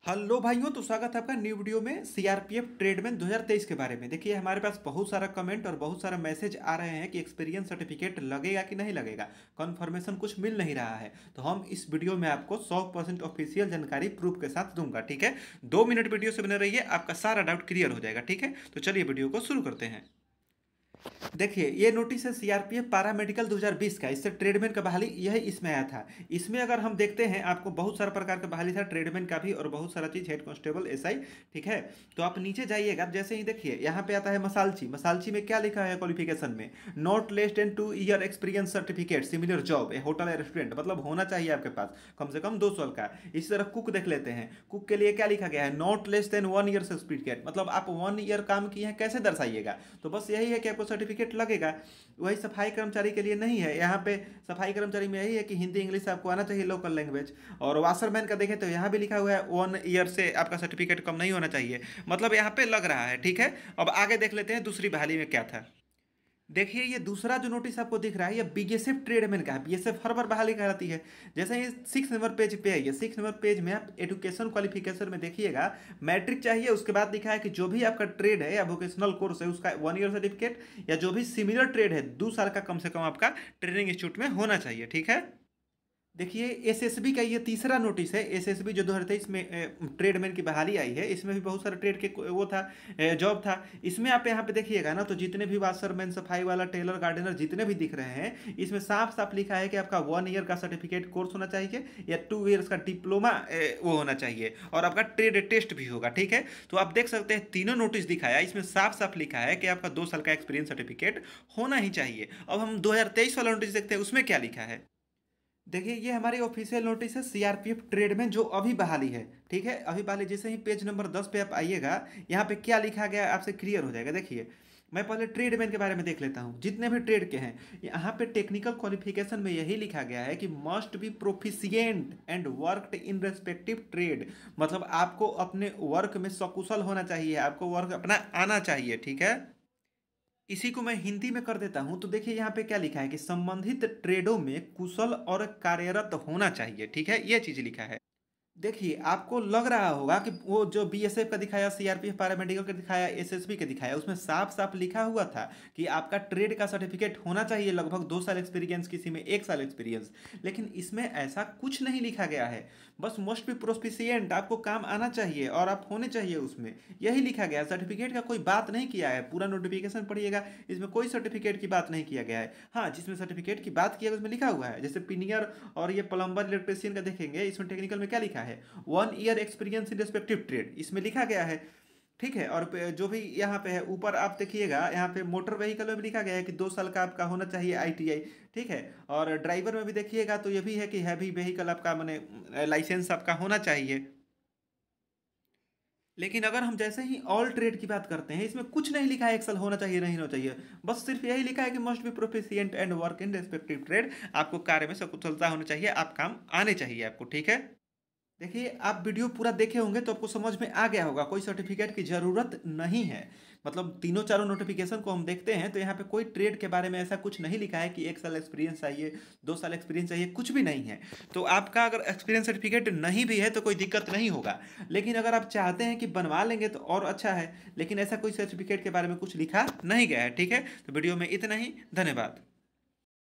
Hello भाइयों, तो स्वागत है आपका न्यू वीडियो में सीआरपीएफ ट्रेडमैन 2023 के बारे में। देखिए, हमारे पास बहुत सारा कमेंट और बहुत सारा मैसेज आ रहे हैं कि एक्सपीरियंस सर्टिफिकेट लगेगा कि नहीं लगेगा। कंफर्मेशन कुछ मिल नहीं रहा है, तो हम इस वीडियो में आपको 100% ऑफिशियल जानकारी प्रूफ के साथ दूंगा। ठीक है, 2 मिनट वीडियो से बने रहिए, आपका सारा डाउट क्लियर हो जाएगा। ठीक है, तो चलिए वीडियो को शुरू करते हैं। देखिए, ये नोटिस है सीआरपीएफ पारा मेडिकल 2020 का। इससे ट्रेडमैन का बहाली यही इसमें आया था। इसमें अगर हम देखते हैं, आपको बहुत सारा प्रकार का बहाली था, ट्रेडमैन का भी और बहुत सारा चीज, हेड कांस्टेबल, एसआई। ठीक है, तो आप नीचे जाइएगा, जैसे ही देखिए यहाँ पे आता है मसालची। मसालची में क्या लिखा है क्वालिफिकेशन में? Not less than 2 year experience certificate similar job A hotel या रेस्टोरेंट, मतलब होना चाहिए आपके पास कम से कम 2 साल का। इसी तरह कुक देख लेते हैं। कुक के लिए क्या लिखा गया है? Not less than 1 year certificate, मतलब आप 1 ईयर काम किए हैं, कैसे दर्शाइएगा? तो बस यही है कि आपको सर्टिफिकेट लगेगा। वही सफाई कर्मचारी के लिए नहीं है। यहाँ पे सफाई कर्मचारी में यही है कि हिंदी इंग्लिश आपको आना चाहिए, लोकल लैंग्वेज। और वाशरमैन का देखें तो यहाँ भी लिखा हुआ है 1 ईयर से आपका सर्टिफिकेट कम नहीं होना चाहिए, मतलब यहाँ पे लग रहा है। ठीक है, अब आगे देख लेते हैं दूसरी बहाली में क्या था। देखिए, ये दूसरा जो नोटिस आपको दिख रहा है, ये बीएसएफ ट्रेडमैन का है। बीएसएफ हर बार बहाली कराती है। जैसे ही 6 नंबर पेज पे है, ये 6 नंबर पेज में आप एजुकेशन क्वालिफिकेशन में देखिएगा, मैट्रिक चाहिए। उसके बाद लिखा है कि जो भी आपका ट्रेड है या वोकेशनल कोर्स है, उसका 1 ईयर सर्टिफिकेट, या जो भी सिमिलर ट्रेड है 2 साल का कम से कम आपका ट्रेनिंग इंस्टीट्यूट में होना चाहिए। ठीक है, देखिए, एसएसबी का ये तीसरा नोटिस है। एसएसबी जो 2023 में ट्रेडमैन की बहाली आई है, इसमें भी बहुत सारा ट्रेड के वो था, जॉब था। इसमें आप यहाँ पे देखिएगा ना, तो जितने भी वाशरमैन, सफाई वाला, टेलर, गार्डनर, जितने भी दिख रहे हैं, इसमें साफ साफ लिखा है कि आपका 1 ईयर का सर्टिफिकेट कोर्स होना चाहिए या 2 ईयर्स का डिप्लोमा वो होना चाहिए, और आपका ट्रेड टेस्ट भी होगा। ठीक है, तो आप देख सकते हैं तीनों नोटिस दिखाया, इसमें साफ साफ लिखा है कि आपका 2 साल का एक्सपीरियंस सर्टिफिकेट होना ही चाहिए। अब हम 2023 वाला नोटिस देखते हैं, उसमें क्या लिखा है। देखिए, ये हमारी ऑफिशियल नोटिस है सीआरपीएफ ट्रेड में, जो अभी बहाली है। ठीक है, अभी बहाली। जैसे ही पेज नंबर 10 पे आप आइएगा, यहाँ पे क्या लिखा गया है आपसे क्लियर हो जाएगा। देखिए, मैं पहले ट्रेडमैन के बारे में देख लेता हूँ, जितने भी ट्रेड के हैं। यहाँ पे टेक्निकल क्वालिफिकेशन में यही लिखा गया है कि must be proficient and worked in respective trade, मतलब आपको अपने वर्क में सकुशल होना चाहिए, आपको वर्क अपना आना चाहिए। ठीक है, इसी को मैं हिंदी में कर देता हूं। तो देखिए, यहाँ पे क्या लिखा है कि संबंधित ट्रेडों में कुशल और कार्यरत होना चाहिए। ठीक है, ये चीज लिखा है। देखिए, आपको लग रहा होगा कि वो जो बीएसएफ का दिखाया, सीआरपीएफ पैरामेडिकल का दिखाया, एसएसबी का दिखाया, उसमें साफ साफ लिखा हुआ था कि आपका ट्रेड का सर्टिफिकेट होना चाहिए, लगभग 2 साल एक्सपीरियंस, किसी में 1 साल एक्सपीरियंस। लेकिन इसमें ऐसा कुछ नहीं लिखा गया है। बस मोस्ट बी प्रोफिशिएंट, आपको काम आना चाहिए और आप होने चाहिए उसमें, यही लिखा गया है। सर्टिफिकेट का कोई बात नहीं किया है। पूरा नोटिफिकेशन पढ़िएगा, इसमें कोई सर्टिफिकेट की बात नहीं किया गया है। हाँ, जिसमें सर्टिफिकेट की बात किया है उसमें लिखा हुआ है, जैसे पिनियर और ये प्लम्बर, इलेक्ट्रिशियन का देखेंगे, इसमें टेक्निकल में क्या लिखा है? 1 year experience in respective trade, इसमें लिखा गया है। ठीक है, और जो भी यहाँ पे है ऊपर आप देखिएगा, यहाँ पे मोटर व्हीकल में भी लिखा गया है कि 2 साल का आपका होना चाहिए आईटीआई। ठीक है, और ड्राइवर में भी देखिएगा तो ये भी है कि हैवी व्हीकल आपका माने लाइसेंस आपका होना चाहिए। लेकिन अगर हम जैसे ही ऑल ट्रेड की बात करते हैं, इसमें कुछ नहीं लिखा है एक्सल होना चाहिए नहीं होना चाहिए। बस सिर्फ यही लिखा है कि must be proficient and work in respective trade, आपको कार्य में सकुशलता होनी चाहिए, आप काम आने चाहिए आपको। ठीक है, देखिए, आप वीडियो पूरा देखे होंगे तो आपको समझ में आ गया होगा, कोई सर्टिफिकेट की ज़रूरत नहीं है। मतलब तीनों चारों नोटिफिकेशन को हम देखते हैं तो यहाँ पे कोई ट्रेड के बारे में ऐसा कुछ नहीं लिखा है कि 1 साल एक्सपीरियंस चाहिए, 2 साल एक्सपीरियंस चाहिए, कुछ भी नहीं है। तो आपका अगर एक्सपीरियंस सर्टिफिकेट नहीं भी है तो कोई दिक्कत नहीं होगा। लेकिन अगर आप चाहते हैं कि बनवा लेंगे तो और अच्छा है। लेकिन ऐसा कोई सर्टिफिकेट के बारे में कुछ लिखा नहीं गया है। ठीक है, तो वीडियो में इतना ही। धन्यवाद।